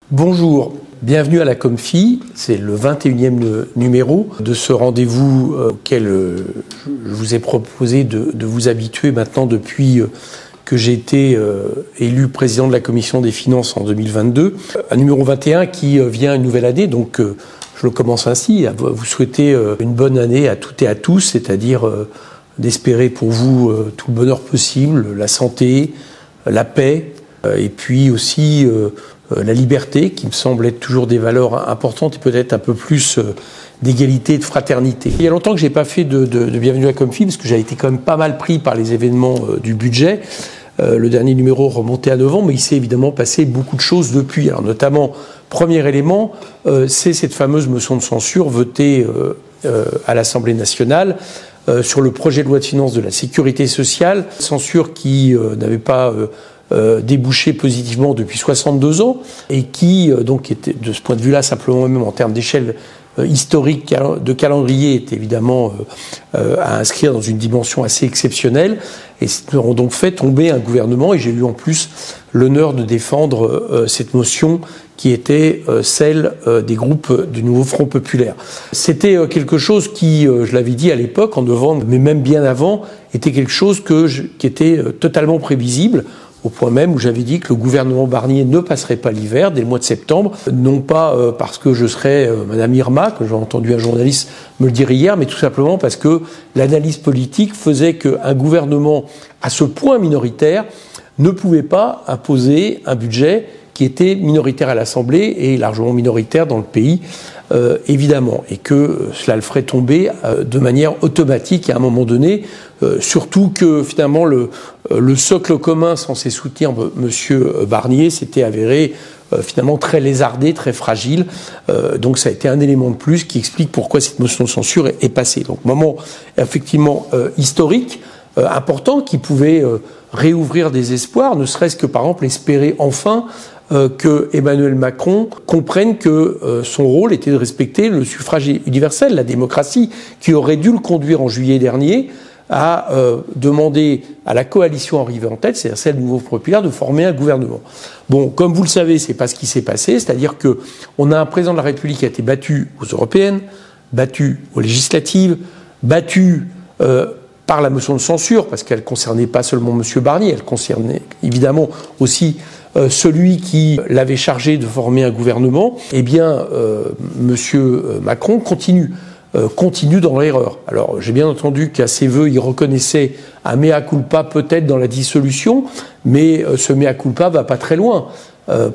Bonjour, bienvenue à la Comfi, c'est le 21e numéro de ce rendez-vous auquel je vous ai proposé de vous habituer maintenant depuis que j'ai été élu président de la Commission des Finances en 2022. Un numéro 21 qui vient une nouvelle année, donc je le commence ainsi, à vous souhaiter une bonne année à toutes et à tous, c'est-à-dire d'espérer pour vous tout le bonheur possible, la santé, la paix, et puis aussi la liberté, qui me semble être toujours des valeurs importantes et peut-être un peu plus d'égalité et de fraternité. Il y a longtemps que je n'ai pas fait de Bienvenue à la Comfi, parce que j'ai été quand même pas mal pris par les événements du budget. Le dernier numéro remontait à novembre, mais il s'est évidemment passé beaucoup de choses depuis. Alors notamment, premier élément, c'est cette fameuse motion de censure votée à l'Assemblée nationale sur le projet de loi de finances de la sécurité sociale, censure qui n'avait pas débouché positivement depuis 62 ans et qui, donc, était de ce point de vue-là, simplement même en termes d'échelle historique de calendrier, est évidemment à inscrire dans une dimension assez exceptionnelle. Et nous avons donc fait tomber un gouvernement, et j'ai eu en plus l'honneur de défendre cette motion qui était celle des groupes du Nouveau Front Populaire. C'était quelque chose qui, je l'avais dit à l'époque, en novembre, mais même bien avant, était quelque chose qui était totalement prévisible, au point même où j'avais dit que le gouvernement Barnier ne passerait pas l'hiver dès le mois de septembre, non pas parce que je serais Madame Irma, que j'ai entendu un journaliste me le dire hier, mais tout simplement parce que l'analyse politique faisait qu'un gouvernement à ce point minoritaire ne pouvait pas imposer un budget qui était minoritaire à l'Assemblée et largement minoritaire dans le pays, évidemment, et que cela le ferait tomber de manière automatique à un moment donné, surtout que finalement le socle commun censé soutenir M. Barnier s'était avéré finalement très lézardé, très fragile, donc ça a été un élément de plus qui explique pourquoi cette motion de censure est passée. Donc moment effectivement historique, important, qui pouvait réouvrir des espoirs, ne serait-ce que par exemple espérer enfin que Emmanuel Macron comprenne que son rôle était de respecter le suffrage universel, la démocratie, qui aurait dû le conduire en juillet dernier à demander à la coalition arrivée en tête, c'est-à-dire celle du Nouveau Populaire, de former un gouvernement. Bon, comme vous le savez, c'est pas ce qui s'est passé, c'est-à-dire que on a un président de la République qui a été battu aux européennes, battu aux législatives, battu par la motion de censure, parce qu'elle ne concernait pas seulement M. Barnier, elle concernait évidemment aussi celui qui l'avait chargé de former un gouvernement. Eh bien, M. Macron continue dans l'erreur. Alors, j'ai bien entendu qu'à ses vœux, il reconnaissait un mea culpa peut-être dans la dissolution, mais ce mea culpa va pas très loin,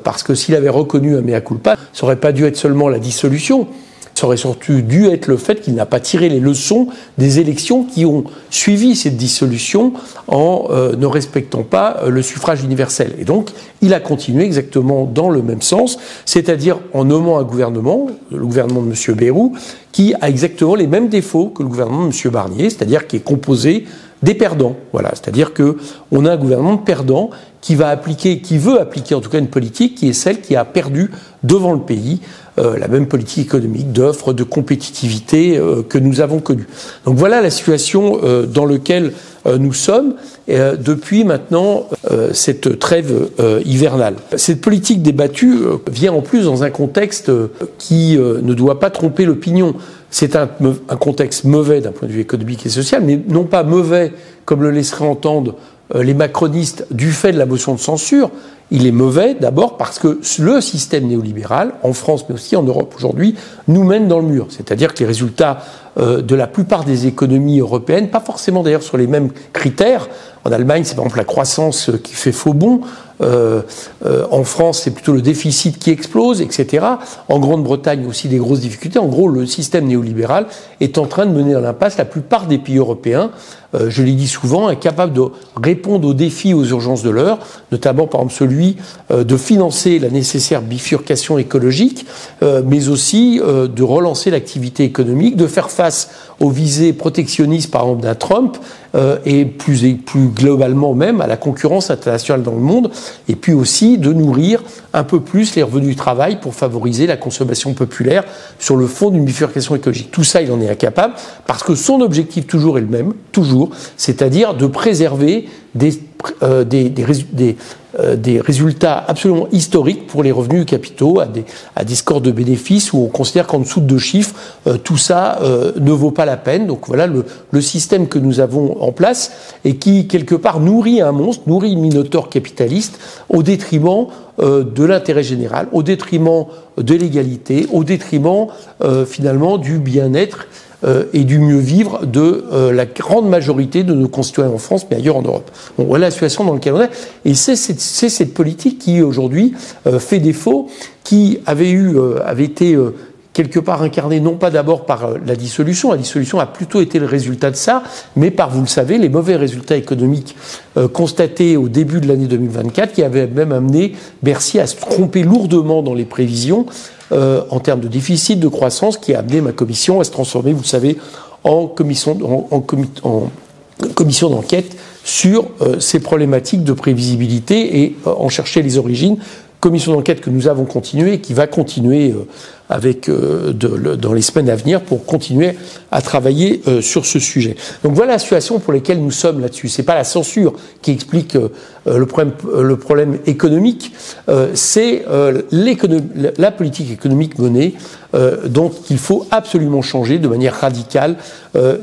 parce que s'il avait reconnu un mea culpa, ça n'aurait pas dû être seulement la dissolution, ça aurait surtout dû être le fait qu'il n'a pas tiré les leçons des élections qui ont suivi cette dissolution en ne respectant pas le suffrage universel. Et donc, il a continué exactement dans le même sens, c'est-à-dire en nommant un gouvernement, le gouvernement de M. Bayrou, qui a exactement les mêmes défauts que le gouvernement de M. Barnier, c'est-à-dire qui est composé des perdants. Voilà, c'est-à-dire qu'on a un gouvernement de perdants qui veut appliquer en tout cas une politique qui est celle qui a perdu devant le pays la même politique économique d'offre, de compétitivité que nous avons connue. Donc voilà la situation dans laquelle nous sommes depuis maintenant cette trêve hivernale. Cette politique débattue vient en plus dans un contexte qui ne doit pas tromper l'opinion. C'est un contexte mauvais d'un point de vue économique et social, mais non pas mauvais comme le laisseraient entendre les macronistes du fait de la motion de censure. Il est mauvais d'abord parce que le système néolibéral, en France mais aussi en Europe aujourd'hui, nous mène dans le mur. C'est-à-dire que les résultats de la plupart des économies européennes, pas forcément d'ailleurs sur les mêmes critères. En Allemagne, c'est par exemple la croissance qui fait faux bond. En France, c'est plutôt le déficit qui explose, etc. En Grande-Bretagne, aussi des grosses difficultés. En gros, le système néolibéral est en train de mener dans l'impasse la plupart des pays européens. Je l'ai dit souvent, incapables de répondre aux défis, aux urgences de l'heure, notamment par exemple celui de financer la nécessaire bifurcation écologique, mais aussi de relancer l'activité économique, de faire face aux visées protectionnistes, par exemple, d'un Trump, et plus globalement même à la concurrence internationale dans le monde, et puis aussi de nourrir un peu plus les revenus du travail pour favoriser la consommation populaire sur le fond d'une bifurcation écologique. Tout ça, il en est incapable, parce que son objectif toujours est le même, toujours, c'est-à-dire de préserver des des résultats absolument historiques pour les revenus capitaux, à des scores de bénéfices où on considère qu'en dessous de 2 chiffres, tout ça ne vaut pas la peine. Donc voilà le système que nous avons en place et qui, quelque part, nourrit un monstre, nourrit une minotaure capitaliste au détriment de l'intérêt général, au détriment de l'égalité, au détriment finalement du bien-être et du mieux vivre de la grande majorité de nos concitoyens en France, mais ailleurs en Europe. Bon, voilà la situation dans laquelle on est. Et c'est cette politique qui, aujourd'hui, fait défaut, qui avait été quelque part incarnée non pas d'abord par la dissolution a plutôt été le résultat de ça, mais par, vous le savez, les mauvais résultats économiques constatés au début de l'année 2024, qui avaient même amené Bercy à se tromper lourdement dans les prévisions, en termes de déficit, de croissance, qui a amené ma commission à se transformer, vous le savez, en commission d'enquête sur ces problématiques de prévisibilité et en chercher les origines. Commission d'enquête que nous avons continué et qui va continuer dans les semaines à venir pour continuer à travailler sur ce sujet. Donc voilà la situation pour laquelle nous sommes là-dessus. C'est pas la censure qui explique le problème économique, c'est la politique économique menée dont il faut absolument changer de manière radicale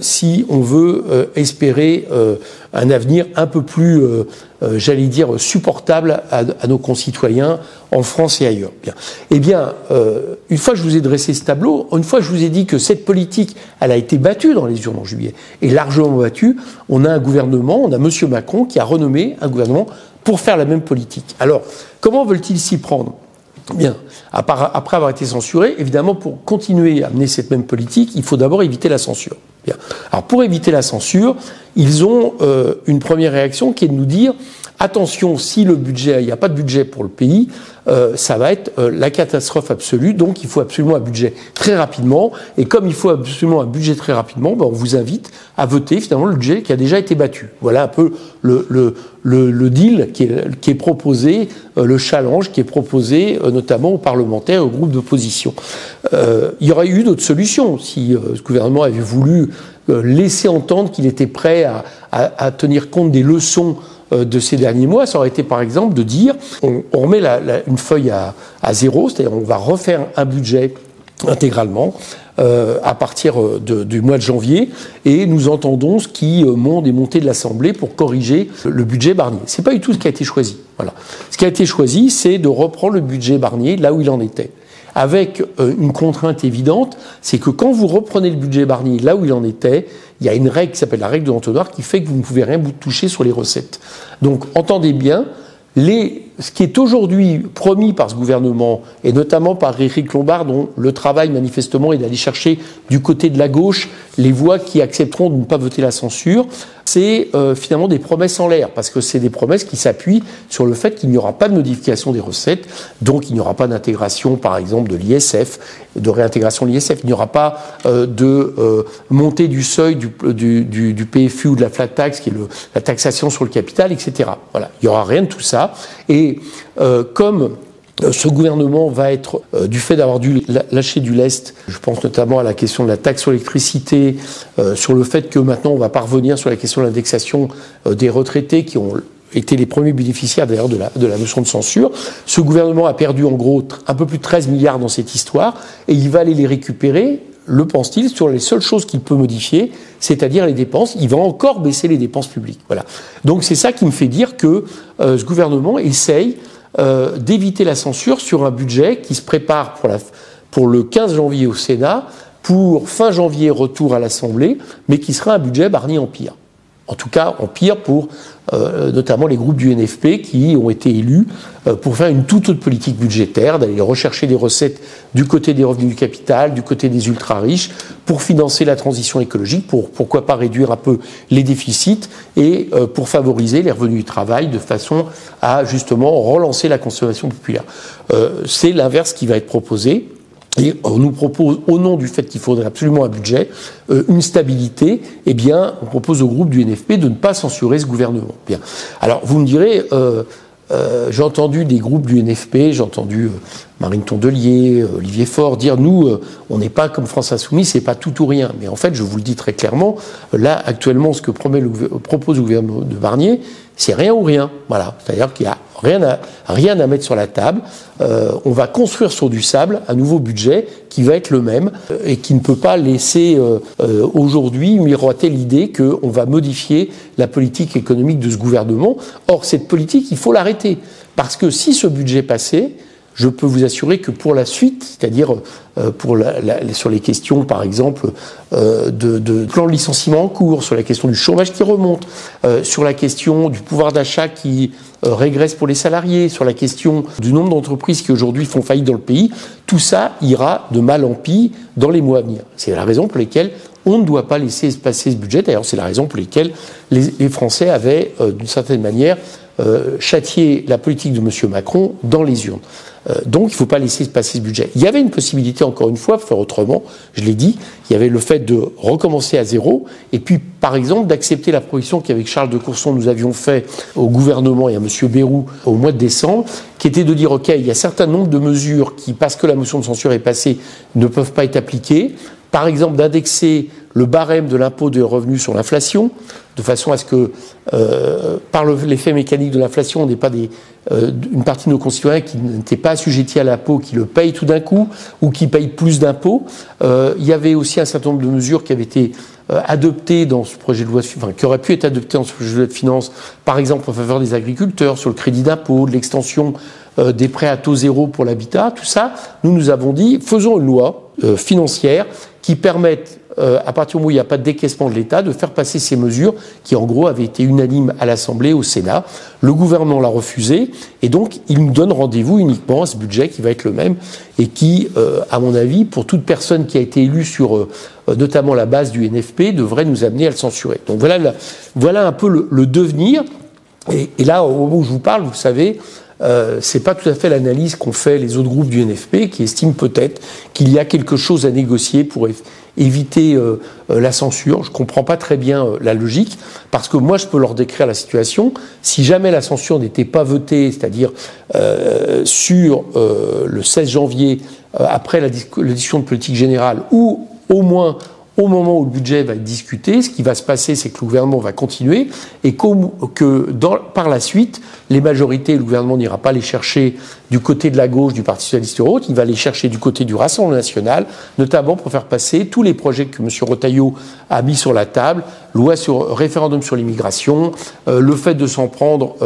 si on veut espérer un avenir un peu plus, j'allais dire, supportable à nos concitoyens en France et ailleurs. Bien. Eh bien, une fois que je vous ai dressé ce tableau, une fois que je vous ai dit que cette politique, elle a été battue dans les urnes en juillet, et largement battue, on a un gouvernement, on a M. Macron qui a renommé un gouvernement pour faire la même politique. Alors, comment veulent-ils s'y prendre ? Bien, après avoir été censuré, évidemment, pour continuer à mener cette même politique, il faut d'abord éviter la censure. Bien. Alors, pour éviter la censure, ils ont une première réaction qui est de nous dire attention, si il n'y a pas de budget pour le pays, ça va être la catastrophe absolue. Donc, il faut absolument un budget très rapidement. Et comme il faut absolument un budget très rapidement, on vous invite à voter finalement le budget qui a déjà été battu. Voilà un peu le deal qui est proposé, le challenge qui est proposé notamment aux parlementaires et aux groupes d'opposition. Il y aurait eu d'autres solutions si ce gouvernement avait voulu laisser entendre qu'il était prêt à tenir compte des leçons de ces derniers mois. Ça aurait été par exemple de dire on remet une feuille à zéro, c'est-à-dire on va refaire un budget intégralement à partir du mois de janvier, et nous entendons ce qui monte des montées de l'Assemblée pour corriger le budget Barnier. C'est pas du tout ce qui a été choisi. Voilà. Ce qui a été choisi, c'est de reprendre le budget Barnier là où il en était. Avec une contrainte évidente, c'est que quand vous reprenez le budget Barnier là où il en était, il y a une règle qui s'appelle la règle de l'entonnoir qui fait que vous ne pouvez rien toucher sur les recettes. Donc entendez bien, ce qui est aujourd'hui promis par ce gouvernement, et notamment par Éric Lombard, dont le travail manifestement est d'aller chercher du côté de la gauche les voix qui accepteront de ne pas voter la censure, c'est finalement des promesses en l'air, parce que c'est des promesses qui s'appuient sur le fait qu'il n'y aura pas de modification des recettes, donc il n'y aura pas d'intégration par exemple de l'ISF, de réintégration de l'ISF, il n'y aura pas de montée du seuil du PFU ou de la flat tax, qui est la taxation sur le capital, etc. Voilà, il n'y aura rien de tout ça, et comme ce gouvernement va être, du fait d'avoir dû lâcher du lest, je pense notamment à la question de la taxe sur l'électricité, sur le fait que maintenant on va pas revenir sur la question de l'indexation des retraités qui ont été les premiers bénéficiaires d'ailleurs de la notion de censure. Ce gouvernement a perdu en gros un peu plus de 13 milliards dans cette histoire, et il va aller les récupérer, le pense-t-il, sur les seules choses qu'il peut modifier, c'est-à-dire les dépenses. Il va encore baisser les dépenses publiques. Voilà. Donc c'est ça qui me fait dire que ce gouvernement essaye d'éviter la censure sur un budget qui se prépare pour le 15 janvier au Sénat, pour fin janvier retour à l'Assemblée, mais qui sera un budget Barnier en pire. En tout cas, en pire pour notamment les groupes du NFP qui ont été élus pour faire une toute autre politique budgétaire, d'aller rechercher des recettes du côté des revenus du capital, du côté des ultra-riches, pour financer la transition écologique, pourquoi pas réduire un peu les déficits, et pour favoriser les revenus du travail de façon à justement relancer la consommation populaire. C'est l'inverse qui va être proposé. Et on nous propose, au nom du fait qu'il faudrait absolument un budget, une stabilité, eh bien, on propose au groupe du NFP de ne pas censurer ce gouvernement. Bien. Alors, vous me direz, j'ai entendu des groupes du NFP, j'ai entendu Marine Tondelier, Olivier Faure dire, nous, on n'est pas comme France Insoumise, c'est pas tout ou rien. Mais en fait, je vous le dis très clairement, là, actuellement, ce que propose le gouvernement de Barnier, C'est rien ou rien. Voilà. C'est-à-dire qu'il n'y a rien à mettre sur la table. On va construire sur du sable un nouveau budget qui va être le même et qui ne peut pas laisser aujourd'hui miroiter l'idée qu'on va modifier la politique économique de ce gouvernement. Or, cette politique, il faut l'arrêter. Parce que si ce budget passait, je peux vous assurer que pour la suite, c'est-à-dire sur les questions, par exemple, de plan de licenciement en cours, sur la question du chômage qui remonte, sur la question du pouvoir d'achat qui régresse pour les salariés, sur la question du nombre d'entreprises qui aujourd'hui font faillite dans le pays, tout ça ira de mal en pis dans les mois à venir. C'est la raison pour laquelle on ne doit pas laisser passer ce budget. D'ailleurs, c'est la raison pour laquelle les Français avaient, d'une certaine manière, châtié la politique de M. Macron dans les urnes. Donc, il ne faut pas laisser passer ce budget. Il y avait une possibilité, encore une fois, de faire autrement. Je l'ai dit, il y avait le fait de recommencer à zéro, et puis, par exemple, d'accepter la proposition qu'avec Charles de Courson, nous avions fait au gouvernement et à M. Bayrou au mois de décembre, qui était de dire, OK, il y a un certain nombre de mesures qui, parce que la motion de censure est passée, ne peuvent pas être appliquées. Par exemple, d'indexer le barème de l'impôt des revenus sur l'inflation, de façon à ce que, par l'effet mécanique de l'inflation, on n'ait pas une partie de nos concitoyens qui n'étaient pas assujettis à l'impôt, qui le payent tout d'un coup, ou qui payent plus d'impôts. Il y avait aussi un certain nombre de mesures qui avaient été adoptées dans ce projet de loi, enfin, qui auraient pu être adoptées dans ce projet de loi de finances, par exemple en faveur des agriculteurs, sur le crédit d'impôt, de l'extension des prêts à taux zéro pour l'habitat. Tout ça, nous avons dit, faisons une loi financière qui permette, à partir du moment où il n'y a pas de décaissement de l'État, de faire passer ces mesures qui, en gros, avaient été unanimes à l'Assemblée, au Sénat. Le gouvernement l'a refusé, et donc il nous donne rendez-vous uniquement à ce budget qui va être le même, et qui, à mon avis, pour toute personne qui a été élue sur notamment la base du NFP, devrait nous amener à le censurer. Donc voilà un peu le devenir. Et là, au moment où je vous parle, vous savez, c'est pas tout à fait l'analyse qu'ont fait les autres groupes du NFP, qui estiment peut-être qu'il y a quelque chose à négocier pour éviter la censure. Je comprends pas très bien la logique, parce que moi je peux leur décrire la situation. Si jamais la censure n'était pas votée, c'est-à-dire sur le 16 janvier, après la discussion de politique générale, ou au moins au moment où le budget va être discuté, ce qui va se passer, c'est que le gouvernement va continuer et par la suite, les majorités, le gouvernement n'ira pas les chercher du côté de la gauche, du Parti socialiste ou autre, il va les chercher du côté du Rassemblement national, notamment pour faire passer tous les projets que M. Retailleau a mis sur la table, loi sur référendum sur l'immigration, le fait de s'en prendre,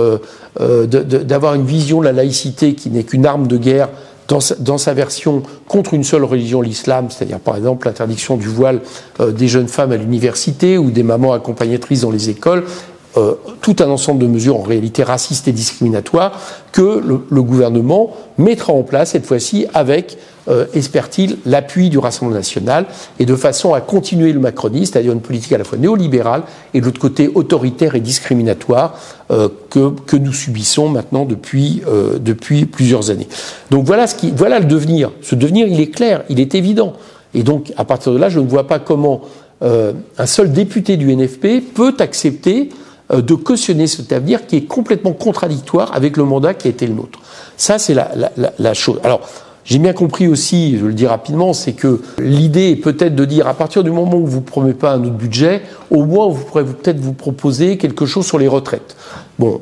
d'avoir une vision de la laïcité qui n'est qu'une arme de guerre dans sa version contre une seule religion, l'islam, c'est-à-dire par exemple l'interdiction du voile des jeunes femmes à l'université ou des mamans accompagnatrices dans les écoles, tout un ensemble de mesures en réalité racistes et discriminatoires que le gouvernement mettra en place cette fois-ci avec, espère-t-il, l'appui du Rassemblement national et de façon à continuer le macronisme, c'est-à-dire une politique à la fois néolibérale et de l'autre côté autoritaire et discriminatoire que nous subissons maintenant depuis plusieurs années. Donc voilà le devenir. Ce devenir, il est clair, il est évident. Et donc à partir de là, je ne vois pas comment un seul député du NFP peut accepter de cautionner cet avenir qui est complètement contradictoire avec le mandat qui a été le nôtre. Ça, c'est la chose. Alors, j'ai bien compris aussi, je le dis rapidement, c'est que l'idée est peut-être de dire, à partir du moment où vous ne promettez pas un autre budget, au moins vous pourrez peut-être vous proposer quelque chose sur les retraites. Bon,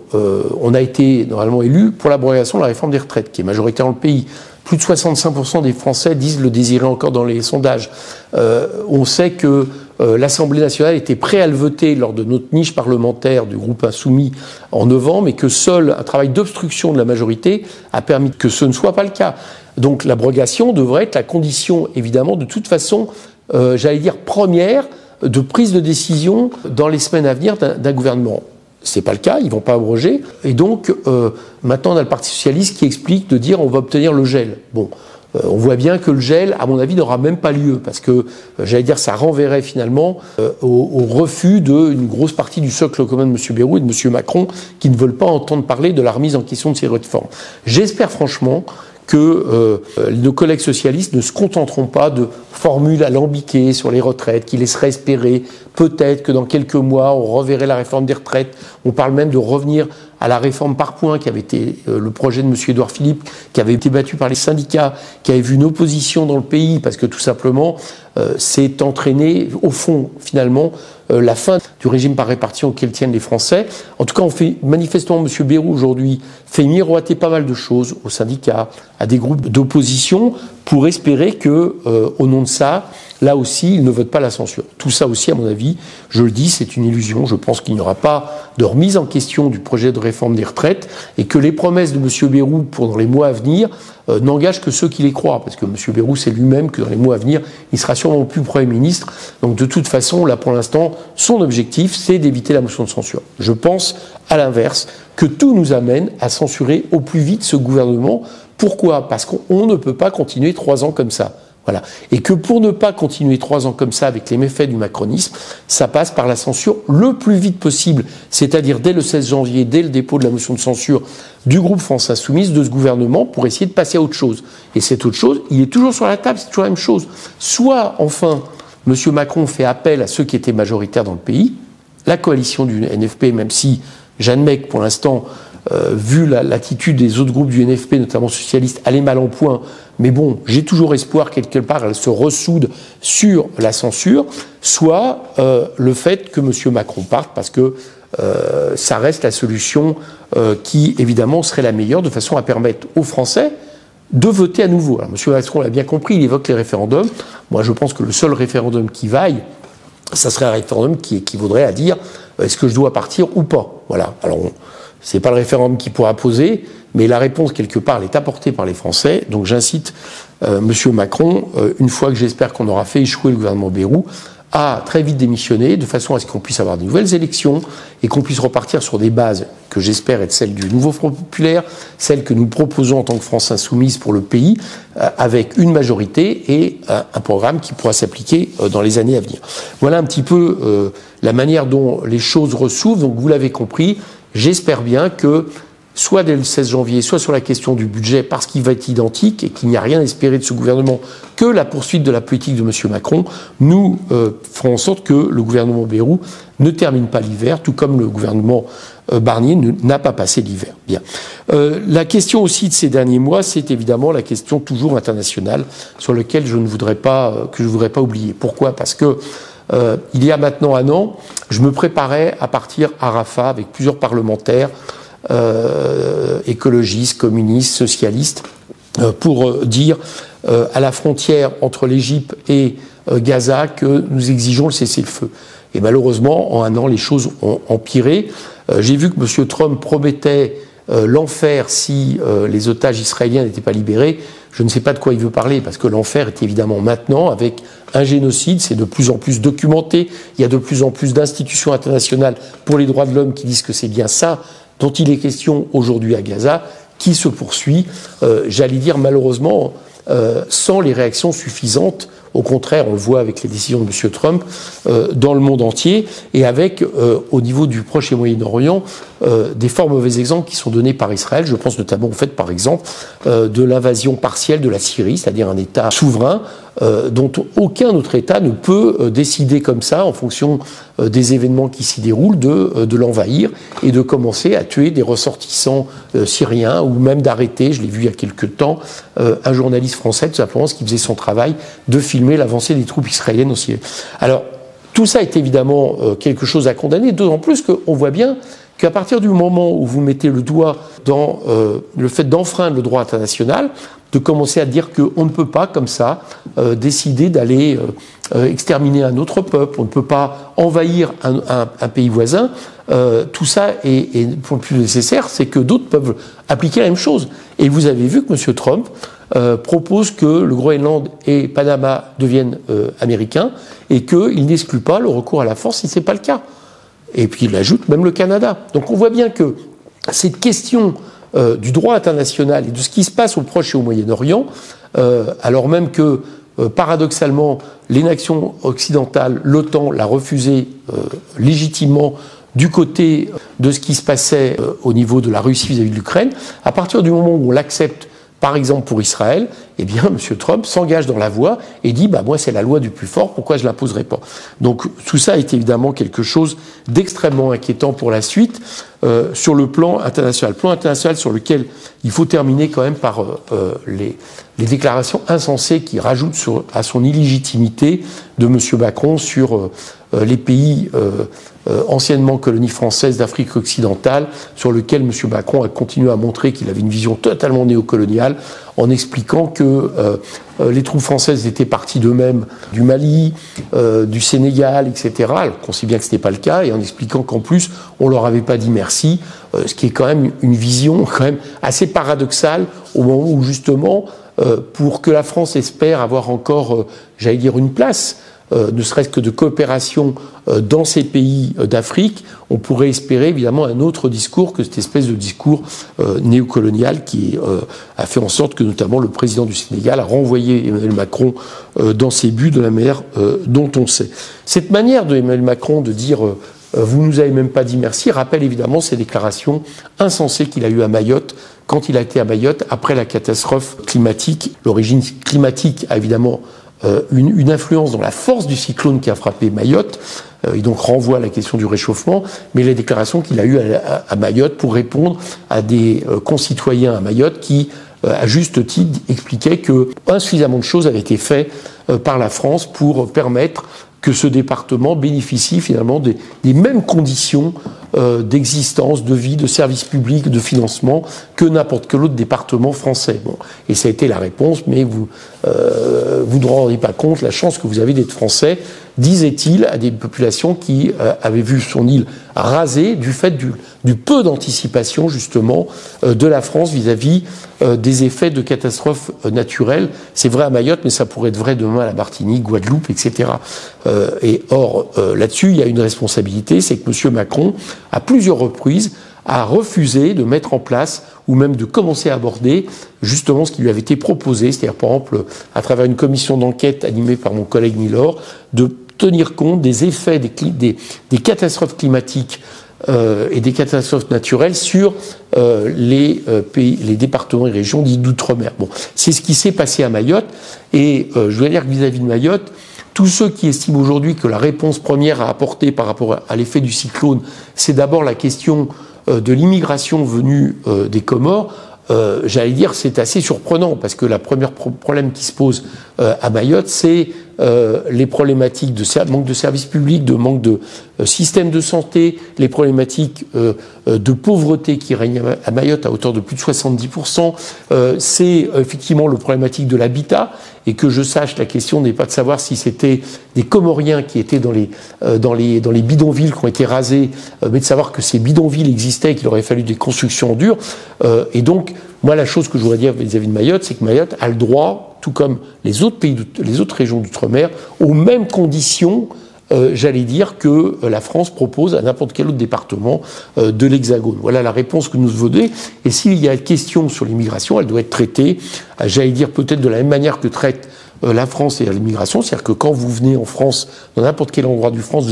on a été normalement élu pour l'abrogation de la réforme des retraites, qui est majoritaire dans le pays. Plus de 65% des Français disent le désirer encore dans les sondages. On sait que l'Assemblée nationale était prête à le voter lors de notre niche parlementaire du groupe Insoumis en novembre, et que seul un travail d'obstruction de la majorité a permis que ce ne soit pas le cas. Donc l'abrogation devrait être la condition, évidemment, de toute façon, j'allais dire première, de prise de décision dans les semaines à venir d'un gouvernement. C'est pas le cas, ils vont pas abroger. Et donc, maintenant, on a le Parti socialiste qui explique de dire on va obtenir le gel. Bon, on voit bien que le gel, à mon avis, n'aura même pas lieu, parce que, j'allais dire, ça renverrait finalement au refus d'une grosse partie du socle commun de M. Bayrou et de M. Macron, qui ne veulent pas entendre parler de la remise en question de ces réformes. J'espère franchement que nos collègues socialistes ne se contenteront pas de formules alambiquées sur les retraites, qui laisseraient espérer peut-être que dans quelques mois, on reverrait la réforme des retraites. On parle même de revenir à la réforme par points, qui avait été le projet de M. Édouard Philippe, qui avait été battu par les syndicats, qui avait vu une opposition dans le pays, parce que tout simplement, c'est entraîné, au fond, finalement, la fin du régime par répartition auquel tiennent les Français. En tout cas, manifestement, M. Bayrou aujourd'hui fait miroiter pas mal de choses aux syndicats, à des groupes d'opposition, pour espérer que, au nom de ça, là aussi, il ne vote pas la censure. Tout ça aussi, à mon avis, je le dis, c'est une illusion. Je pense qu'il n'y aura pas de remise en question du projet de réforme des retraites et que les promesses de M. Bayrou pour dans les mois à venir n'engagent que ceux qui les croient. Parce que M. Bayrou sait lui-même que dans les mois à venir, il sera sûrement plus Premier ministre. Donc de toute façon, là pour l'instant, son objectif, c'est d'éviter la motion de censure. Je pense, à l'inverse, que tout nous amène à censurer au plus vite ce gouvernement. Pourquoi ? Parce qu'on ne peut pas continuer 3 ans comme ça. Voilà. Et que pour ne pas continuer 3 ans comme ça avec les méfaits du macronisme, ça passe par la censure le plus vite possible, c'est-à-dire dès le 16 janvier, dès le dépôt de la motion de censure du groupe France Insoumise, de ce gouvernement, pour essayer de passer à autre chose. Et cette autre chose, il est toujours sur la table, c'est toujours la même chose. Soit, enfin, M. Macron fait appel à ceux qui étaient majoritaires dans le pays, la coalition du NFP, même si j'admets que pour l'instant, vu l'attitude des autres groupes du NFP, notamment socialistes, elle est mal en point. Mais bon, j'ai toujours espoir, quelque part, elle se ressoude sur la censure, soit le fait que M. Macron parte, parce que ça reste la solution qui, évidemment, serait la meilleure, de façon à permettre aux Français de voter à nouveau. Alors, M. Macron l'a bien compris, il évoque les référendums. Moi, je pense que le seul référendum qui vaille, ça serait un référendum qui équivaudrait à dire est-ce que je dois partir ou pas. Voilà. Alors, c'est pas le référendum qui pourra poser, mais la réponse, quelque part, elle est apportée par les Français. Donc j'incite M. Macron, une fois que j'espère qu'on aura fait échouer le gouvernement Bayrou, à très vite démissionner, de façon à ce qu'on puisse avoir de nouvelles élections et qu'on puisse repartir sur des bases que j'espère être celles du nouveau Front populaire, celles que nous proposons en tant que France Insoumise pour le pays, avec une majorité et un programme qui pourra s'appliquer dans les années à venir. Voilà un petit peu la manière dont les choses ressouvrent. Donc vous l'avez compris, j'espère bien que soit dès le 16 janvier, soit sur la question du budget, parce qu'il va être identique et qu'il n'y a rien à espérer de ce gouvernement que la poursuite de la politique de M. Macron, nous ferons en sorte que le gouvernement Bayrou ne termine pas l'hiver, tout comme le gouvernement Barnier n'a pas passé l'hiver. Bien. La question aussi de ces derniers mois, c'est évidemment la question toujours internationale, sur laquelle je ne voudrais pas oublier. Pourquoi ? Parce que il y a maintenant 1 an, je me préparais à partir à Rafah avec plusieurs parlementaires, écologistes, communistes, socialistes, pour dire à la frontière entre l'Égypte et Gaza que nous exigeons le cessez-le-feu. Et malheureusement, en 1 an, les choses ont empiré. J'ai vu que M. Trump promettait l'enfer si les otages israéliens n'étaient pas libérés. Je ne sais pas de quoi il veut parler, parce que l'enfer est évidemment maintenant avec un génocide, c'est de plus en plus documenté, il y a de plus en plus d'institutions internationales pour les droits de l'homme qui disent que c'est bien ça dont il est question aujourd'hui à Gaza, qui se poursuit, j'allais dire malheureusement, sans les réactions suffisantes. Au contraire, on le voit avec les décisions de M. Trump dans le monde entier, et avec, au niveau du Proche et Moyen-Orient, des fort mauvais exemples qui sont donnés par Israël. Je pense notamment au fait, par exemple, de l'invasion partielle de la Syrie, c'est-à-dire un État souverain dont aucun autre État ne peut décider comme ça, en fonction des événements qui s'y déroulent, de l'envahir et de commencer à tuer des ressortissants syriens, ou même d'arrêter, je l'ai vu il y a quelque temps, un journaliste français, tout simplement, qui faisait son travail de filmer l'avancée des troupes israéliennes en Syrie. Alors, tout ça est évidemment quelque chose à condamner, d'autant plus qu'on voit bien qu'à partir du moment où vous mettez le doigt dans le fait d'enfreindre le droit international, de commencer à dire qu'on ne peut pas, comme ça, décider d'aller exterminer un autre peuple, on ne peut pas envahir un pays voisin, tout ça est pour le plus nécessaire, c'est que d'autres peuvent appliquer la même chose. Et vous avez vu que M. Trump propose que le Groenland et Panama deviennent américains, et qu'il n'exclut pas le recours à la force si ce n'est pas le cas. Et puis il ajoute même le Canada. Donc on voit bien que cette question du droit international et de ce qui se passe au Proche et au Moyen-Orient, alors même que, paradoxalement, les nations occidentales, l'OTAN l'a refusé légitimement du côté de ce qui se passait au niveau de la Russie vis-à-vis de l'Ukraine, à partir du moment où on l'accepte, par exemple pour Israël, eh bien M. Trump s'engage dans la voie et dit moi c'est la loi du plus fort, pourquoi je ne l'imposerai pas? Donc tout ça est évidemment quelque chose d'extrêmement inquiétant pour la suite sur le plan international. Plan international sur lequel il faut terminer quand même par les les déclarations insensées qui rajoutent à son illégitimité de M. Macron sur les pays anciennement colonies françaises d'Afrique occidentale, sur lequel M. Macron a continué à montrer qu'il avait une vision totalement néocoloniale, en expliquant que les troupes françaises étaient parties d'eux-mêmes du Mali, du Sénégal, etc., alors qu'on sait bien que ce n'était pas le cas, et en expliquant qu'en plus, on leur avait pas dit merci, ce qui est quand même une vision quand même assez paradoxale, au moment où justement, pour que la France espère avoir encore, j'allais dire, une place, ne serait-ce que de coopération dans ces pays d'Afrique, on pourrait espérer évidemment un autre discours que cette espèce de discours néocolonial qui a fait en sorte que notamment le président du Sénégal a renvoyé Emmanuel Macron dans ses buts de la manière dont on sait. Cette manière de Emmanuel Macron de dire vous nous avez même pas dit merci rappelle évidemment ces déclarations insensées qu'il a eues à Mayotte quand il a été à Mayotte après la catastrophe climatique. L'origine climatique a évidemment une influence dans la force du cyclone qui a frappé Mayotte, et donc renvoie à la question du réchauffement, mais les déclarations qu'il a eues à Mayotte pour répondre à des concitoyens à Mayotte qui, à juste titre, expliquaient que insuffisamment de choses avaient été faites par la France pour permettre que ce département bénéficie finalement des mêmes conditions d'existence, de vie, de services publics, de financement que n'importe quel autre département français. Bon. Et ça a été la réponse, mais vous ne rendez pas compte la chance que vous avez d'être français, disait-il à des populations qui avaient vu son île rasée du fait du peu d'anticipation justement de la France vis-à-vis des effets de catastrophes naturelles. C'est vrai à Mayotte, mais ça pourrait être vrai demain à la Martinique, Guadeloupe, etc. Là-dessus, il y a une responsabilité, c'est que M. Macron, à plusieurs reprises, a refusé de mettre en place ou même de commencer à aborder justement ce qui lui avait été proposé, c'est-à-dire par exemple à travers une commission d'enquête animée par mon collègue Milor, de tenir compte des effets des catastrophes climatiques et des catastrophes naturelles sur les départements et régions dites d'outre-mer. Bon, c'est ce qui s'est passé à Mayotte, et je dois dire que vis-à-vis de Mayotte, tous ceux qui estiment aujourd'hui que la réponse première à apporter par rapport à l'effet du cyclone, c'est d'abord la question de l'immigration venue des Comores, j'allais dire c'est assez surprenant, parce que le premier problème qui se pose à Mayotte, c'est les problématiques de manque de services publics, de manque de système de santé, les problématiques de pauvreté qui règnent à Mayotte à hauteur de plus de 70%, c'est effectivement le problématique de l'habitat, et que je sache, la question n'est pas de savoir si c'était des Comoriens qui étaient dans les bidonvilles qui ont été rasés, mais de savoir que ces bidonvilles existaient et qu'il aurait fallu des constructions en dur. Et donc, moi, la chose que je voudrais dire vis-à-vis de Mayotte, c'est que Mayotte a le droit, tout comme les autres régions d'outre-mer, aux mêmes conditions, j'allais dire, que la France propose à n'importe quel autre département de l'Hexagone. Voilà la réponse que nous devons donner. Et s'il y a une question sur l'immigration, elle doit être traitée, j'allais dire, peut-être de la même manière que traite la France et l'immigration, c'est-à-dire que quand vous venez en France, dans n'importe quel endroit du France,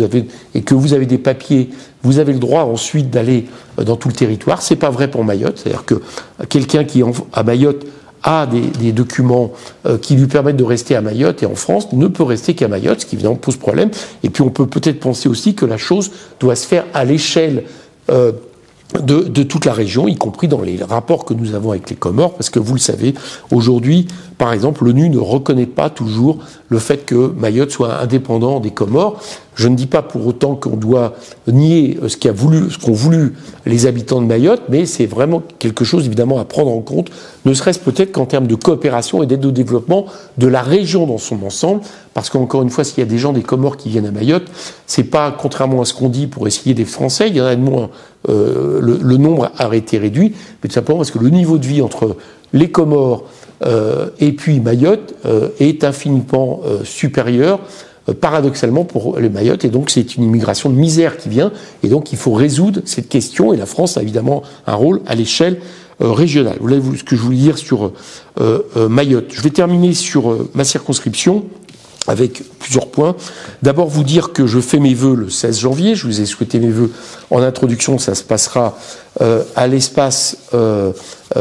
et que vous avez des papiers, vous avez le droit ensuite d'aller dans tout le territoire. C'est pas vrai pour Mayotte, c'est-à-dire que quelqu'un qui est à Mayotte a des documents qui lui permettent de rester à Mayotte et en France ne peut rester qu'à Mayotte, ce qui évidemment pose problème. Et puis on peut peut-être penser aussi que la chose doit se faire à l'échelle de toute la région, y compris dans les rapports que nous avons avec les Comores, parce que vous le savez, aujourd'hui, par exemple, l'ONU ne reconnaît pas toujours le fait que Mayotte soit indépendant des Comores. Je ne dis pas pour autant qu'on doit nier ce qu'ont voulu les habitants de Mayotte, mais c'est vraiment quelque chose évidemment à prendre en compte, ne serait-ce peut-être qu'en termes de coopération et d'aide au développement de la région dans son ensemble, parce qu'encore une fois, s'il y a des gens des Comores qui viennent à Mayotte, c'est pas, contrairement à ce qu'on dit, pour essayer des Français, il y en a de moins, le nombre a été réduit, mais tout simplement parce que le niveau de vie entre les Comores et puis Mayotte est infiniment supérieur, paradoxalement, pour les Mayotte, et donc c'est une immigration de misère qui vient, et donc il faut résoudre cette question, et la France a évidemment un rôle à l'échelle régionale. Voilà ce que je voulais dire sur Mayotte. Je vais terminer sur ma circonscription avec plusieurs points. D'abord, vous dire que je fais mes vœux le 16 janvier. Je vous ai souhaité mes vœux en introduction. Ça se passera à l'espace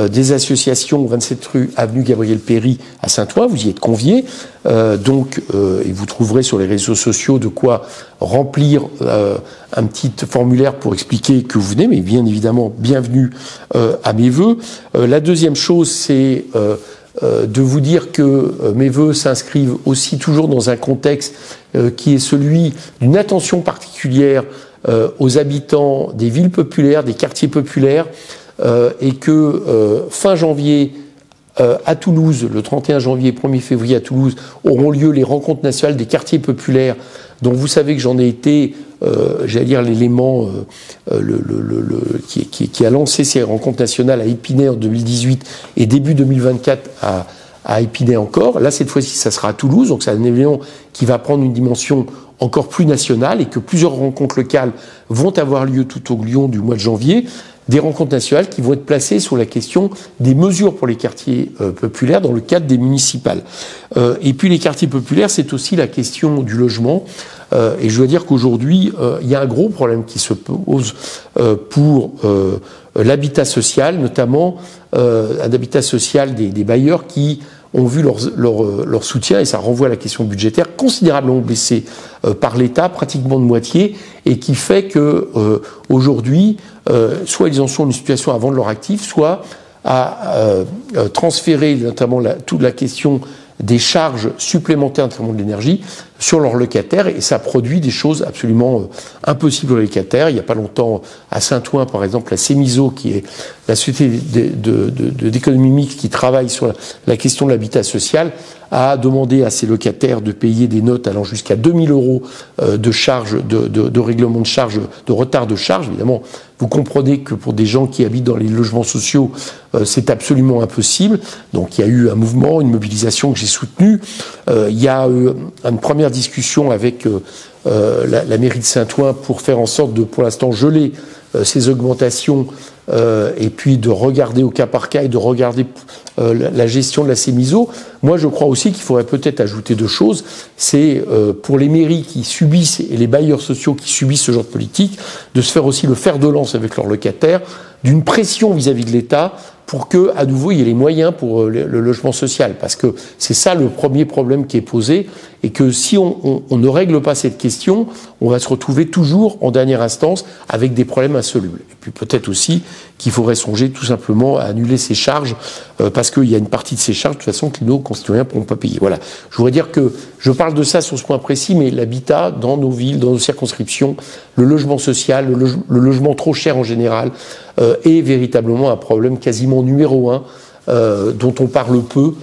des associations, 27 rue Avenue Gabriel Péry à Saint-Ouen. Vous y êtes conviés. Et vous trouverez sur les réseaux sociaux de quoi remplir un petit formulaire pour expliquer que vous venez. Mais bien évidemment, bienvenue à mes vœux. La deuxième chose, c'est de vous dire que mes vœux s'inscrivent aussi toujours dans un contexte qui est celui d'une attention particulière aux habitants des villes populaires, des quartiers populaires, et que fin janvier, à Toulouse, le 31 janvier et 1er février à Toulouse, auront lieu les rencontres nationales des quartiers populaires, dont vous savez que j'en ai été, j'allais dire, l'élément qui a lancé ces rencontres nationales à Épinay en 2018 et début 2024 à Épinay encore. Là, cette fois-ci, ça sera à Toulouse, donc c'est un événement qui va prendre une dimension encore plus nationale et que plusieurs rencontres locales vont avoir lieu tout au long du mois de janvier. Des rencontres nationales qui vont être placées sur la question des mesures pour les quartiers populaires dans le cadre des municipales. Et puis les quartiers populaires, c'est aussi la question du logement. Et je dois dire qu'aujourd'hui, il y a un gros problème qui se pose pour l'habitat social, notamment un habitat social des bailleurs qui ont vu leur soutien, et ça renvoie à la question budgétaire, considérablement blessé par l'État, pratiquement de moitié, et qui fait que aujourd'hui, soit ils en sont dans une situation à vendre leur actif, soit à transférer notamment toute la question des charges supplémentaires, notamment de l'énergie, sur leurs locataires, et ça produit des choses absolument impossibles aux locataires. Il n'y a pas longtemps, à Saint-Ouen, par exemple, la CEMISO, qui est la société d'économie mixte qui travaille sur la question de l'habitat social, a demandé à ses locataires de payer des notes allant jusqu'à 2000 € de charges, de règlement de charges, de retard de charges. Évidemment, vous comprenez que pour des gens qui habitent dans les logements sociaux, c'est absolument impossible. Donc il y a eu un mouvement, une mobilisation que j'ai soutenue. Il y a eu une première discussion avec la mairie de Saint-Ouen pour faire en sorte de, pour l'instant, geler ces augmentations et puis de regarder au cas par cas et de regarder la gestion de la CEMISO. Moi, je crois aussi qu'il faudrait peut-être ajouter deux choses. C'est pour les mairies qui subissent et les bailleurs sociaux qui subissent ce genre de politique, de se faire aussi le fer de lance avec leurs locataires, d'une pression vis-à-vis de l'État pour que, à nouveau, il y ait les moyens pour le logement social. Parce que c'est ça le premier problème qui est posé, et que si on ne règle pas cette question, on va se retrouver toujours, en dernière instance, avec des problèmes insolubles. Et puis peut-être aussi qu'il faudrait songer tout simplement à annuler ces charges, parce qu'il y a une partie de ces charges, de toute façon, que nos concitoyens ne pourront pas payer. Voilà. Je voudrais dire que je parle de ça sur ce point précis, mais l'habitat dans nos villes, dans nos circonscriptions, le logement social, le logement trop cher en général, est véritablement un problème quasiment numéro un, dont on parle peu,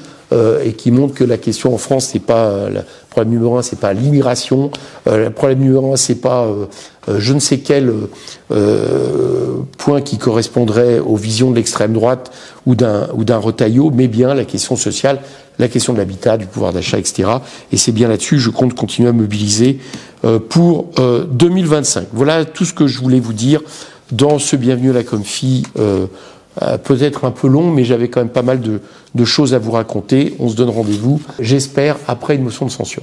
et qui montre que la question en France, c'est pas le problème numéro un, c'est pas l'immigration, le problème numéro un, c'est pas je ne sais quel point qui correspondrait aux visions de l'extrême droite ou d'un Retailleau, mais bien la question sociale, la question de l'habitat, du pouvoir d'achat, etc. Et c'est bien là-dessus que je compte continuer à mobiliser pour 2025. Voilà tout ce que je voulais vous dire dans ce Bienvenue à la Comfy, peut-être un peu long, mais j'avais quand même pas mal de choses à vous raconter. On se donne rendez-vous, j'espère, après une motion de censure.